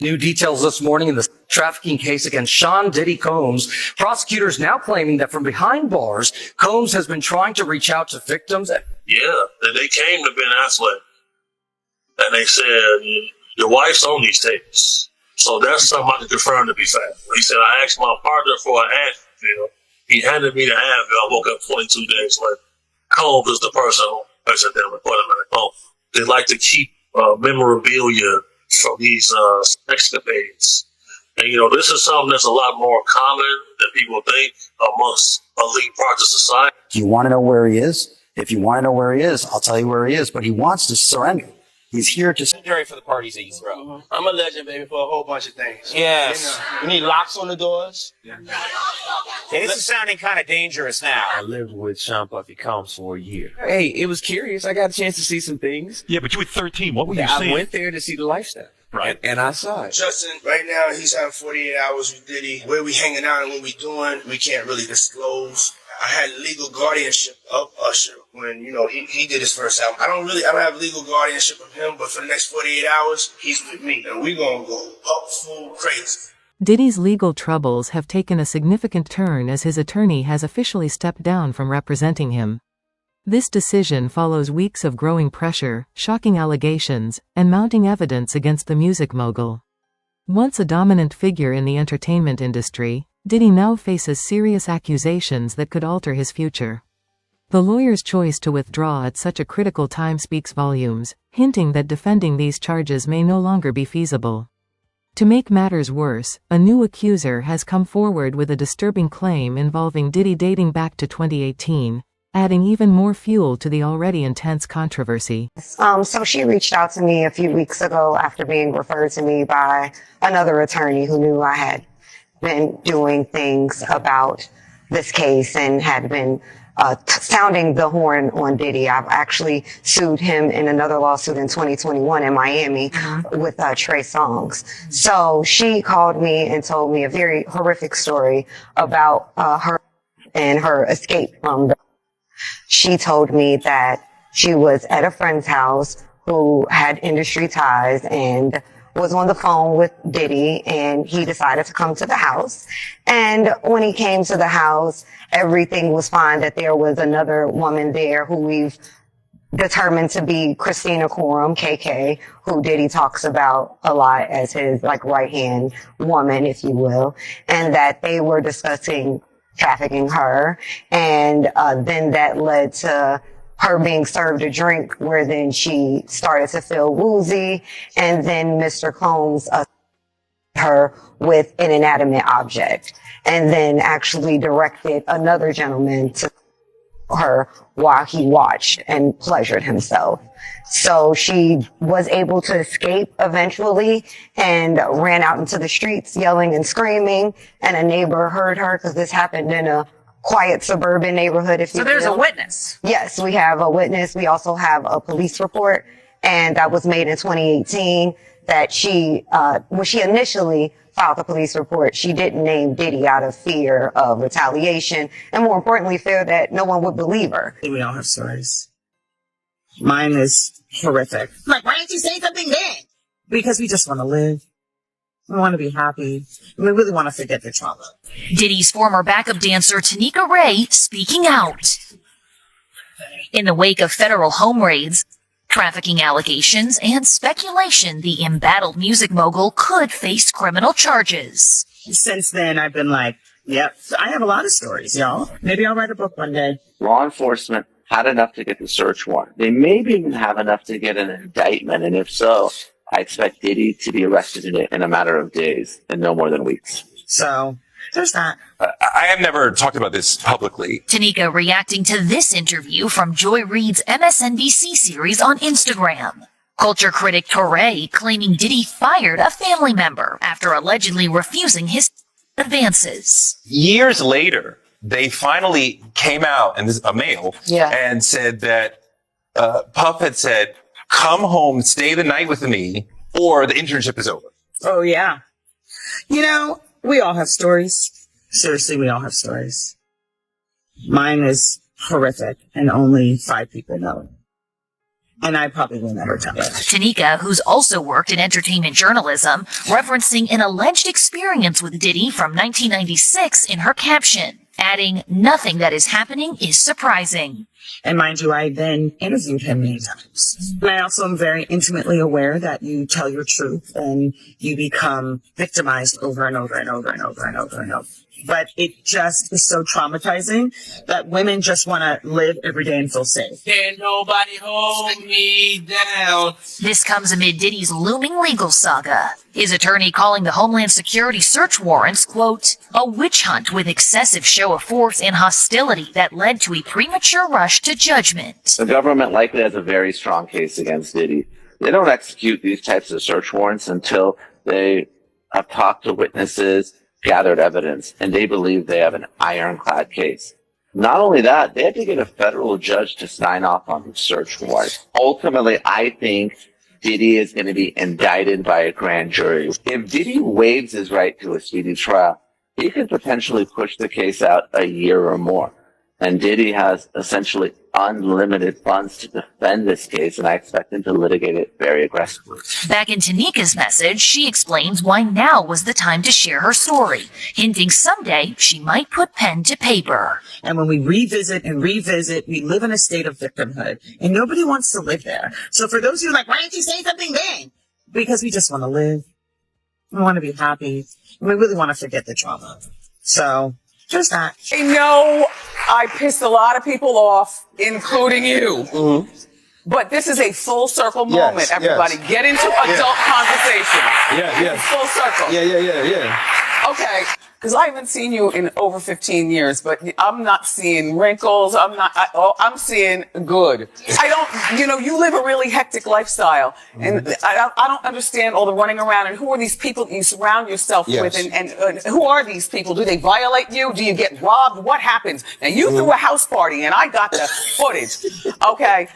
New details this morning in the trafficking case against Sean Diddy Combs. Prosecutors now claiming that from behind bars, Combs has been trying to reach out to victims. Yeah, and they came to Ben Affleck and they said, your wife's on these tapes. So that's something I can confirm to be fact. He said, I asked my partner for an ad film. He handed me the ad film. I woke up 22 days later. Combs is the person who accidentally put him in the home. They like to keep memorabilia from these escapades. And, this is something that's a lot more common than people think amongst elite parts of society. Do you want to know where he is? If you want to know where he is, I'll tell you where he is, but he wants to surrender. He's here to... Legendary for the parties that you throw. I'm a legend, baby, for a whole bunch of things. Yes. You need locks on the doors. Yeah. Hey, this is sounding kind of dangerous now. I lived with Sean Puffy Combs for a year. Hey, it was curious. I got a chance to see some things. Yeah, but you were 13. What were you I seeing? went there to see the lifestyle. Right. And I saw it. Justin, right now, he's having 48 hours with Diddy. Where we hanging out and what we doing, we can't really disclose. I had legal guardianship of Usher when, he did his first album. I don't have legal guardianship of him, but for the next 48 hours, he's with me. And we gonna go up full crazy. Diddy's legal troubles have taken a significant turn as his attorney has officially stepped down from representing him. This decision follows weeks of growing pressure, shocking allegations, and mounting evidence against the music mogul. Once a dominant figure in the entertainment industry, Diddy now faces serious accusations that could alter his future. The lawyer's choice to withdraw at such a critical time speaks volumes, hinting that defending these charges may no longer be feasible. To make matters worse, a new accuser has come forward with a disturbing claim involving Diddy dating back to 2018, adding even more fuel to the already intense controversy. So she reached out to me a few weeks ago after being referred to me by another attorney who knew I had been doing things about this case and had been sounding the horn on Diddy. I've actually sued him in another lawsuit in 2021 in Miami with Trey Songz. So she called me and told me a very horrific story about her and her escape from the... She told me that she was at a friend's house who had industry ties and was on the phone with Diddy, and he decided to come to the house. And when he came to the house, everything was fine, that there was another woman there who we've determined to be Christina Coram, KK, who Diddy talks about a lot as his right-hand woman, if you will, and that they were discussing trafficking her. And then that led to her being served a drink where then she started to feel woozy, and then Mr. Combs her with an inanimate object, and then actually directed another gentleman to her while he watched and pleasured himself. So she was able to escape eventually and ran out into the streets yelling and screaming, and a neighbor heard her because this happened in a quiet suburban neighborhood, if you will. So there's a witness. Yes, we have a witness. We also have a police report, and that was made in 2018 that when she initially filed the police report, she didn't name Diddy out of fear of retaliation, and more importantly, fear that no one would believe her. We all have stories. Mine is horrific. Why didn't you say something then? Because we just want to live. We want to be happy. We really want to forget the trauma. Diddy's former backup dancer Tanika Ray speaking out. In the wake of federal home raids, trafficking allegations, and speculation, the embattled music mogul could face criminal charges. Since then, I've been like, yep, I have a lot of stories, y'all. Maybe I'll write a book one day. Law enforcement had enough to get the search warrant. They maybe even have enough to get an indictment, and if so, I expect Diddy to be arrested in a matter of days and no more than weeks. So, there's that. I have never talked about this publicly. Tanika reacting to this interview from Joy Reid's MSNBC series on Instagram. Culture critic Torre claiming Diddy fired a family member after allegedly refusing his advances. Years later, they finally came out, and this is a male, and said that Puff had said, come home, stay the night with me, or the internship is over. Oh, yeah. We all have stories. Seriously, we all have stories. Mine is horrific, and only 5 people know it. And I probably will never tell it. Tanika, who's also worked in entertainment journalism, referencing an alleged experience with Diddy from 1996 in her caption, adding, "Nothing that is happening is surprising." And mind you, I then interviewed him many times. And I also am very intimately aware that you tell your truth and you become victimized over and over and over and over and over and over. But it just is so traumatizing that women just want to live every day and feel safe. Can't nobody hold me down. This comes amid Diddy's looming legal saga. His attorney calling the Homeland Security search warrants, quote, "a witch hunt with excessive show of force and hostility that led to a premature rush to judgment." The government likely has a very strong case against Diddy. They don't execute these types of search warrants until they have talked to witnesses, gathered evidence, and they believe they have an ironclad case. Not only that, they had to get a federal judge to sign off on the search warrant. Ultimately, I think Diddy is going to be indicted by a grand jury. If Diddy waives his right to a speedy trial, he could potentially push the case out a year or more. And Diddy has essentially unlimited funds to defend this case, and I expect him to litigate it very aggressively. Back in Tanika's message, she explains why now was the time to share her story, hinting someday she might put pen to paper. And when we revisit and revisit, we live in a state of victimhood, and nobody wants to live there. So for those of you like, why didn't you say something then? Because we just want to live. We want to be happy. And we really want to forget the trauma. So just that. You know, I pissed a lot of people off, including you. Mm-hmm. But this is a full circle moment, Yes, everybody. yes. Get into adult conversation. Yeah. Full circle. Yeah. Okay, because I haven't seen you in over 15 years, but I'm not seeing wrinkles. I'm seeing good. You live a really hectic lifestyle, and I don't understand all the running around. And who are these people that you surround yourself with? And who are these people? Do they violate you? Do you get robbed? What happens? Now you threw a house party, and I got the footage. Okay,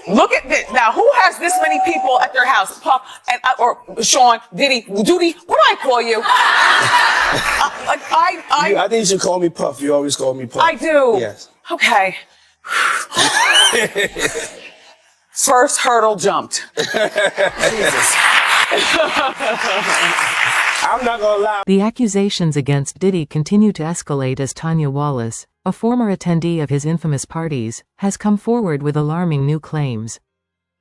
look at this. Now who has this many people at their house? Puff and or Sean, Diddy, Duty. What do I call you? I think you should call me Puff. You always call me Puff. I do. Yes. Okay. First hurdle jumped. Jesus. I'm not gonna lie. The accusations against Diddy continue to escalate as Tanya Wallace, a former attendee of his infamous parties, has come forward with alarming new claims.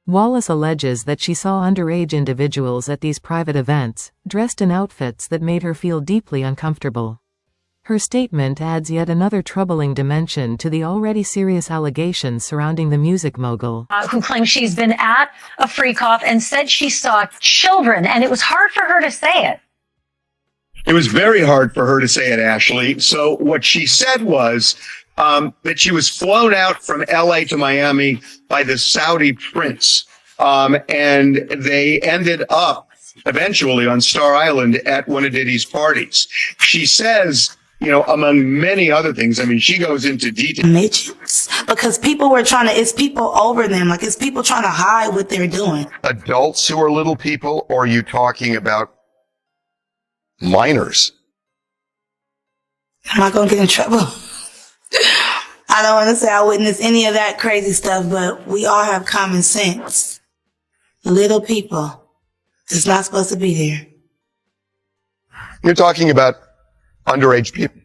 Wallace alleges that she saw underage individuals at these private events, dressed in outfits that made her feel deeply uncomfortable. Her statement adds yet another troubling dimension to the already serious allegations surrounding the music mogul. Who claims she's been at a freak off and said she saw children, and it was hard for her to say it. It was very hard for her to say it, Ashley. So what she said was that she was flown out from LA to Miami by the Saudi prince. And they ended up eventually on Star Island at one of Diddy's parties. She says, among many other things, I mean, she goes into detail. Midgets. Because people were it's people over them. Like, it's people trying to hide what they're doing. Adults who are little people, or are you talking about minors? Am I going to get in trouble? I don't want to say I witnessed any of that crazy stuff, but we all have common sense. Little people. It's not supposed to be there. You're talking about underage people.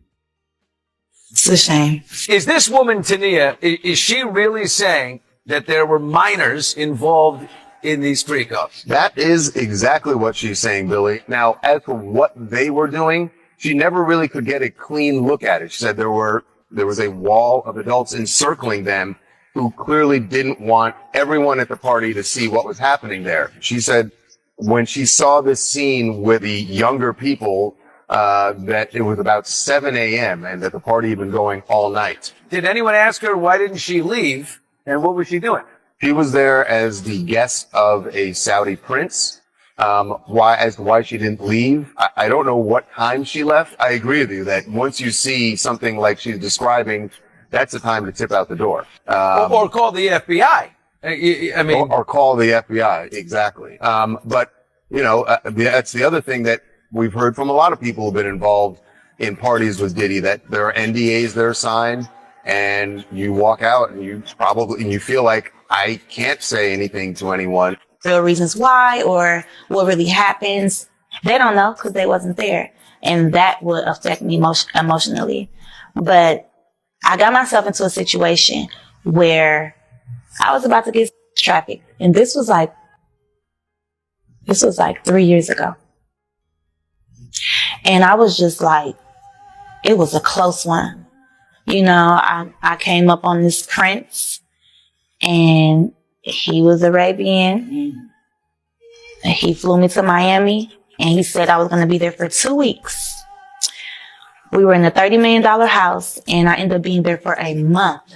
It's a shame. Is this woman, Tania, is she really saying that there were minors involved in these freak-offs? That is exactly what she's saying, Billy. Now, as for what they were doing, she never really could get a clean look at it. She said there was a wall of adults encircling them who clearly didn't want everyone at the party to see what was happening there. She said when she saw this scene with the younger people, that it was about 7 a.m. and that the party had been going all night. Did anyone ask her why didn't she leave, and what was she doing? She was there as the guest of a Saudi prince. Why she didn't leave, I don't know what time she left. I agree with you that once you see something like she's describing, that's the time to tip out the door. Or call the FBI. Or call the FBI, exactly. But that's the other thing that we've heard from a lot of people who've been involved in parties with Diddy, that there are NDAs that are signed, and you walk out and you feel like I can't say anything to anyone. Real reasons why or what really happens, they don't know because they wasn't there. And that would affect me emotionally. But I got myself into a situation where I was about to get trafficked. And this was like 3 years ago. And I was just like, it was a close one. You know, I came up on this prince and he was Arabian. He flew me to Miami and he said I was going to be there for 2 weeks. We were in a $30 million house and I ended up being there for a month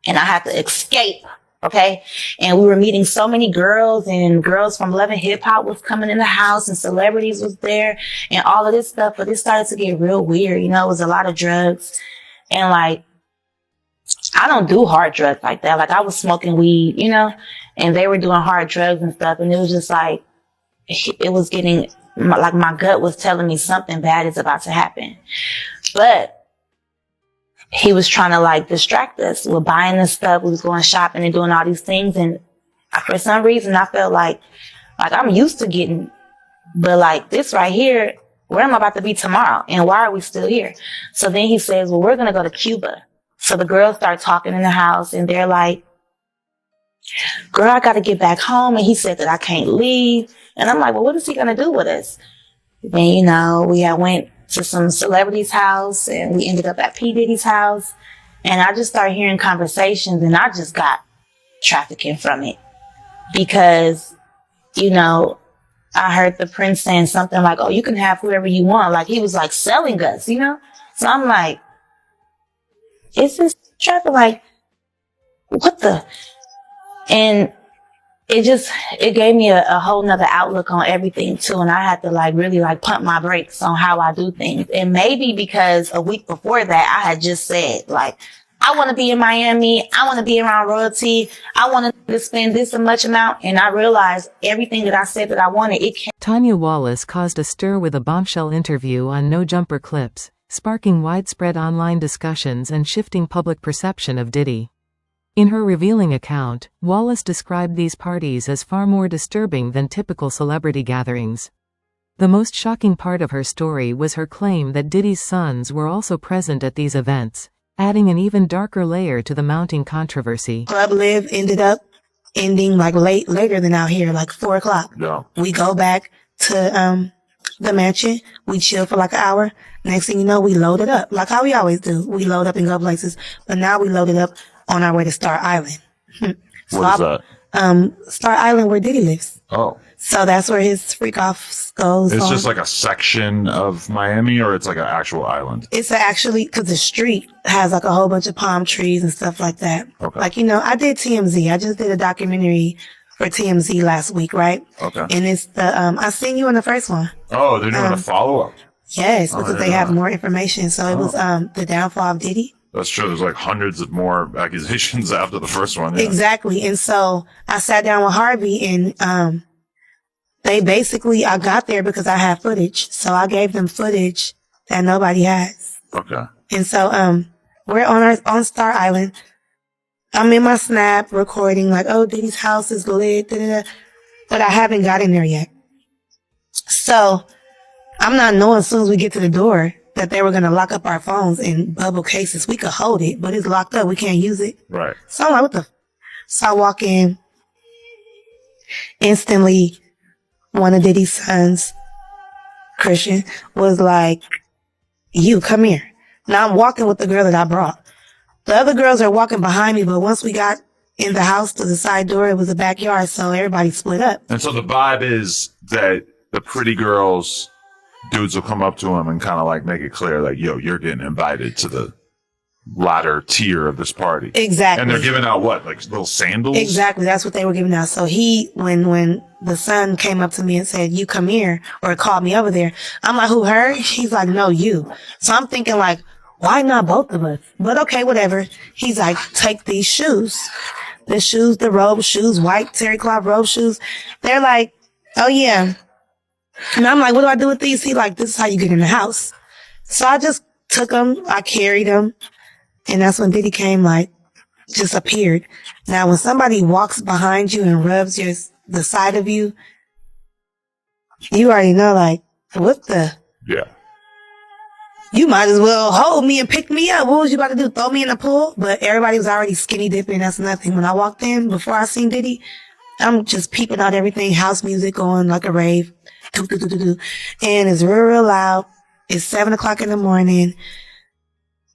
and I had to escape. Okay. And we were meeting so many girls and girls from Love and Hip Hop was coming in the house and celebrities was there and all of this stuff. But it started to get real weird. You know, it was a lot of drugs and like, I don't do hard drugs like that. Like I was smoking weed, you know, and they were doing hard drugs and stuff. And it was just like, it was getting like my gut was telling me something bad is about to happen. But he was trying to like distract us. We were buying this stuff. We was going shopping and doing all these things. And for some reason, I felt like I'm used to getting, but like this right here, where am I about to be tomorrow? And why are we still here? So then he says, well, we're going to go to Cuba. So the girls start talking in the house and they're like, girl, I got to get back home. And he said that I can't leave. And I'm like, well, what is he going to do with us? Then, you know, we had went to some celebrity's house and we ended up at P. Diddy's house. And I just started hearing conversations and I just got trafficking from it because, you know, I heard the prince saying something like, oh, you can have whoever you want. Like he was like selling us, you know? So I'm like, is this traffic? Like, what the? And it gave me a whole nother outlook on everything too. And I had to like really like pump my brakes on how I do things. And maybe because a week before that, I had just said like, I want to be in Miami. I want to be around royalty. I want to spend this much amount. And I realized everything that I said that I wanted, it came. Tanya Wallace caused a stir with a bombshell interview on No Jumper Clips, sparking widespread online discussions and shifting public perception of Diddy. In her revealing account, Wallace described these parties as far more disturbing than typical celebrity gatherings. The most shocking part of her story was her claim that Diddy's sons were also present at these events, adding an even darker layer to the mounting controversy. Club Live ended up ending like later than out here, like 4 o'clock. No. We go back to the mansion. We chill for like an hour. Next thing you know, we load it up like how we always do. We load up and go places, but now we load it up on our way to Star Island. What is that? Star Island where Diddy lives. Oh. So that's where his freak off goes. It's on. just like a section of Miami, or it's like an actual island? It's actually, because the street has like a whole bunch of palm trees and stuff like that. Okay. Like, you know, I did TMZ. I just did a documentary for TMZ last week, right? Okay. And it's the, I seen you in the first one. Oh, they're doing a follow-up? Yes, Oh, because I they didn't have know more information. So it was the downfall of Diddy. That's true. There's like hundreds of more accusations after the first one. Yeah. Exactly. And so I sat down with Harvey and they basically, I got there because I had footage. So I gave them footage that nobody has. Okay. And so we're on Star Island. I'm in my Snap recording like, oh, Diddy's house is lit, da-da-da. But I haven't gotten there yet. So I'm not knowing as soon as we get to the door that they were going to lock up our phones in bubble cases. We could hold it, but it's locked up. We can't use it. Right. So I'm like, what the? So I walk in. Instantly, one of Diddy's sons, Christian, was like, you, come here. Now I'm walking with the girl that I brought. The other girls are walking behind me, but once we got in the house to the side door, it was a backyard, so everybody split up. And so the vibe is that the pretty girls, dudes will come up to him and kind of like make it clear, like, yo, you're getting invited to the latter tier of this party. Exactly. And they're giving out what, like little sandals? Exactly. That's what they were giving out. So when the son came up to me and said, you come here, or called me over there, I'm like, who, her? He's like, no, you. So I'm thinking like, why not both of us? But okay, whatever. He's like, take these shoes. The shoes, the robe shoes, white terry cloth robe shoes. They're like, oh yeah. And I'm like, what do I do with these? He like, this is how you get in the house. So I just took them. I carried them And that's when Diddy came, like, just appeared. Now, when somebody walks behind you and rubs the side of you, you already know, like, what the? Yeah. You might as well hold me and pick me up. What was you about to do? Throw me in the pool? But everybody was already skinny dipping. That's nothing. When I walked in, before I seen Diddy, I'm just peeping out everything. House music going like a rave. And it's real, real loud. It's 7 o'clock in the morning.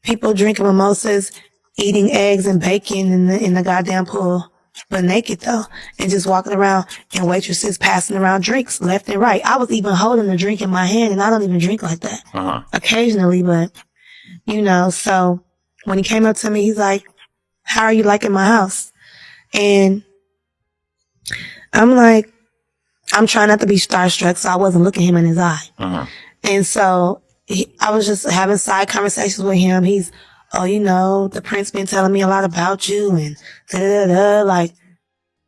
People drinking mimosas, eating eggs and bacon in the goddamn pool. But naked though. And just walking around, and waitresses passing around drinks left and right. I was even holding a drink in my hand, and I don't even drink like that. Occasionally, but so when he came up to me, he's like, "How are you liking my house?" And I'm like, I'm trying not to be starstruck, so I wasn't looking him in his eye. And so I was just having side conversations with him. He's, "Oh, the prince been telling me a lot about you and like,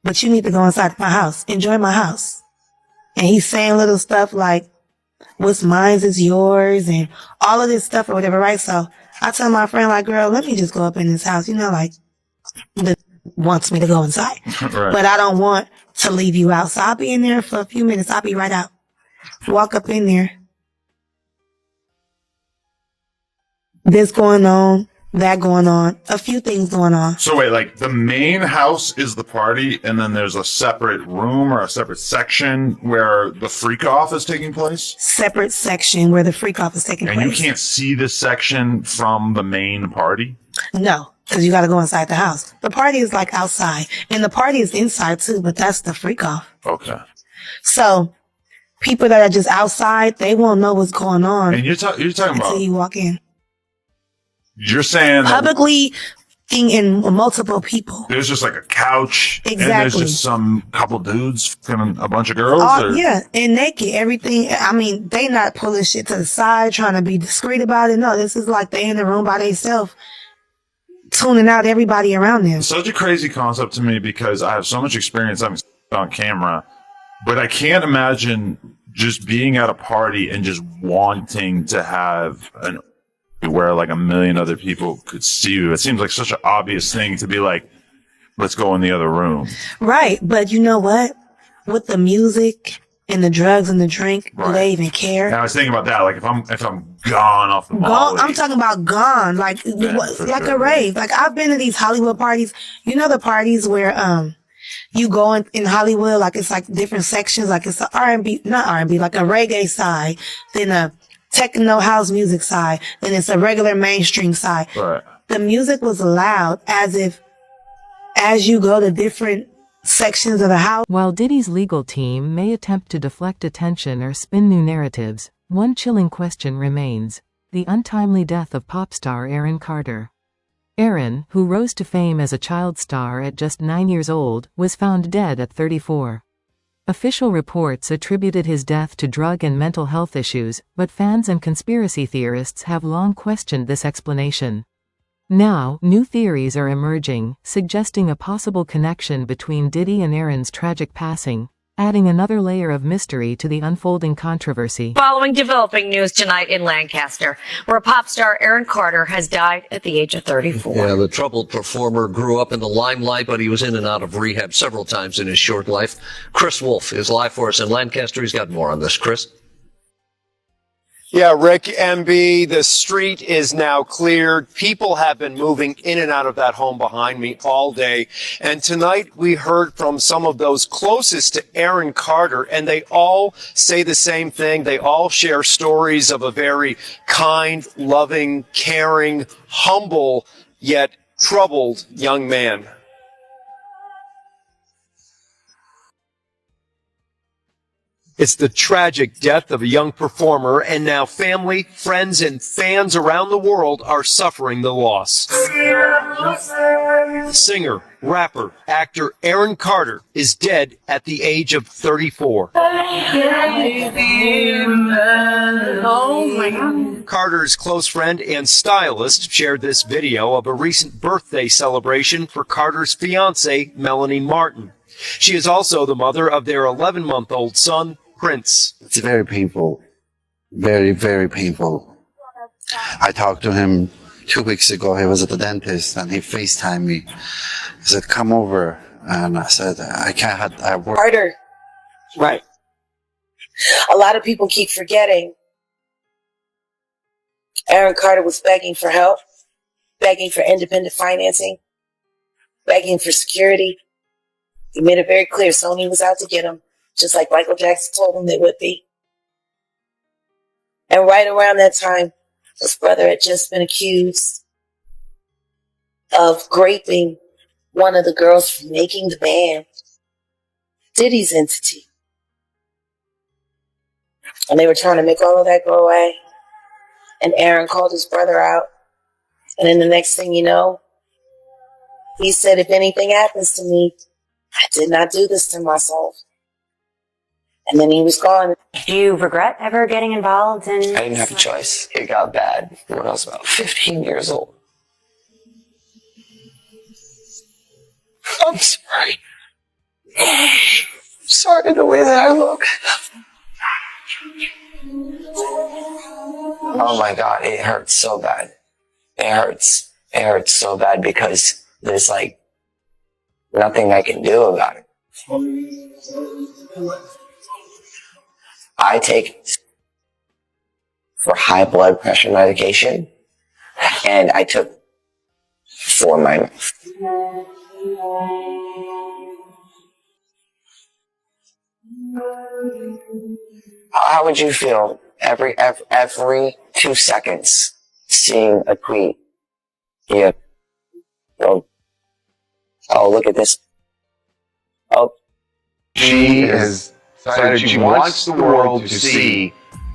but you need to go inside my house. Enjoy my house." And he's saying little stuff like, "What's mine is yours," and all of this stuff or whatever, right? So I tell my friend, like, "Girl, let me just go up in this house." Like, that wants me to go inside. Right. But I don't want to leave you out. So I'll be in there for a few minutes. I'll be right out. Walk up in there. This going on, that going on, a few things going on. So wait, like the main house is the party, and then there's a separate room or a separate section where the freak off is taking place? Separate section where the freak off is taking place. And you can't see this section from the main party? No, because you got to go inside the house. The party is like outside, and the party is inside too, but that's the freak off. Okay. So people that are just outside, they won't know what's going on. And you're talking about until you walk in. You're saying Publicly in multiple people. there's just like a couch, Exactly. and there's just some couple dudes and a bunch of girls? Yeah, and naked, everything. I mean, they not pulling shit to the side, trying to be discreet about it. No, this is like they in the room by themselves, tuning out everybody around them. It's such a crazy concept to me because I have so much experience on camera, but I can't imagine just being at a party and just wanting to have an where like a million other people could see you. It seems like such an obvious thing to be like, let's go in the other room. Right, but you know what? With the music and the drugs and the drink, do they even care? And I was thinking about that. Like if I'm gone off the ball, I'm talking about gone, like a rave. Like I've been to these Hollywood parties. You know the parties where you go in Hollywood, like it's like different sections, like it's a R&B, not R&B, like a reggae side, then a techno house music side, then it's a regular mainstream side. Right. The music was loud as you go to different sections of the house. While Diddy's legal team may attempt to deflect attention or spin new narratives, one chilling question remains: the untimely death of pop star Aaron Carter. Aaron, who rose to fame as a child star at just 9 years old, was found dead at 34. Official reports attributed his death to drug and mental health issues, but fans and conspiracy theorists have long questioned this explanation. Now, new theories are emerging, suggesting a possible connection between Diddy and Aaron's tragic passing, adding another layer of mystery to the unfolding controversy. Following developing news tonight in Lancaster, where pop star Aaron Carter has died at the age of 34. Yeah, the troubled performer grew up in the limelight, but he was in and out of rehab several times in his short life. Chris Wolf is live for us in Lancaster. He's got more on this. Chris? Yeah, Rick, MB, the street is now cleared. People have been moving in and out of that home behind me all day. And tonight we heard from some of those closest to Aaron Carter, and they all say the same thing. They all share stories of a very kind, loving, caring, humble, yet troubled young man. It's the tragic death of a young performer, and now family, friends, and fans around the world are suffering the loss. Singer, rapper, actor Aaron Carter is dead at the age of 34. Carter's close friend and stylist shared this video of a recent birthday celebration for Carter's fiancée, Melanie Martin. She is also the mother of their 11-month-old son, Prince. It's very painful. Very, very painful. I talked to him 2 weeks ago, he was at the dentist and he FaceTimed me. He said, come over. And I said, I can't, I work. Carter. Right. A lot of people keep forgetting Aaron Carter was begging for help, begging for independent financing, begging for security. He made it very clear Sony was out to get him, just like Michael Jackson told him they would be. And right around that time, his brother had just been accused of raping one of the girls from making the band, Diddy's entity. And they were trying to make all of that go away. And Aaron called his brother out. And then the next thing you know, he said, if anything happens to me, I did not do this to myself. And then he was gone. Do you regret ever getting involved in? I didn't have a choice. It got bad when I was about 15 years old. I'm sorry. I'm sorry the way that I look. Oh my God, it hurts so bad. It hurts. It hurts so bad because there's like nothing I can do about it. I take for high blood pressure medication, and I took 4 months. How would you feel every 2 seconds seeing a tweet? Yeah. Oh, look at this. Oh. She has decided she wants the world to see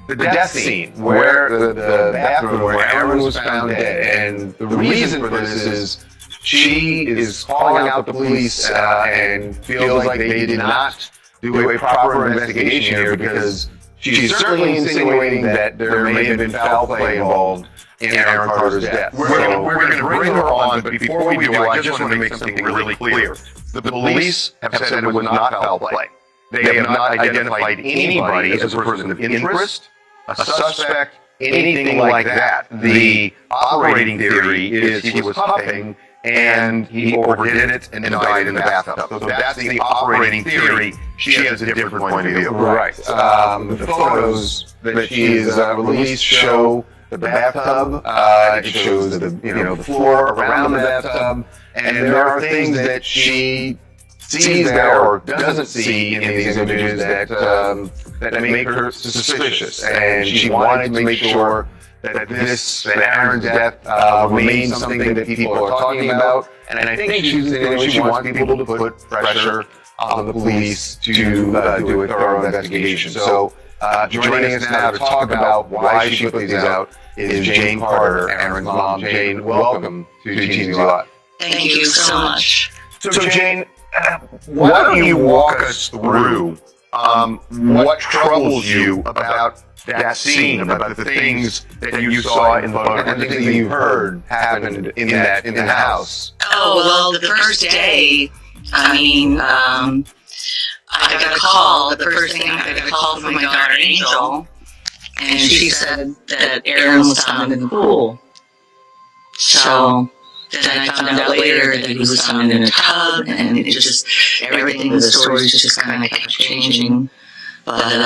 the death scene where the bathroom where Aaron was found dead. And the reason for this is she is calling out the police and feels like they did not do a proper investigation here because she's certainly insinuating that there may have been foul play involved in Aaron Carter's death. We're going to bring her on, but before we do, I just want to make something really clear. The police have said it was not foul play. They have not identified anybody as a person of interest, a suspect, anything like that. The operating theory is he was huffing and he overdid it and died in the bathtub. So that's the operating theory. She has a different point of view. Right. The photos that she has released show the bathtub. It shows the floor around the bathtub, and there are things that she sees there or doesn't see in these images that make her suspicious, and she wanted to make sure that Aaron's death remains something that people are talking about, and I think she wants people to put pressure on the police to do a thorough investigation. So joining us now to talk about why she put these out is Jane Carter, Aaron's mom. Jane, welcome to Gene's Lot. Thank you so much. So Jane, why don't you walk us through what troubles you about that scene, about the things that you saw in the photo, and the things that you heard happened in the house? Oh, well, the first day, I got a call. The first thing, I got a call from my daughter, Angel, and she said that Aaron was found in the pool. So then I found out later that he was found in a tub, and it just, everything, the stories just kind of kept changing. But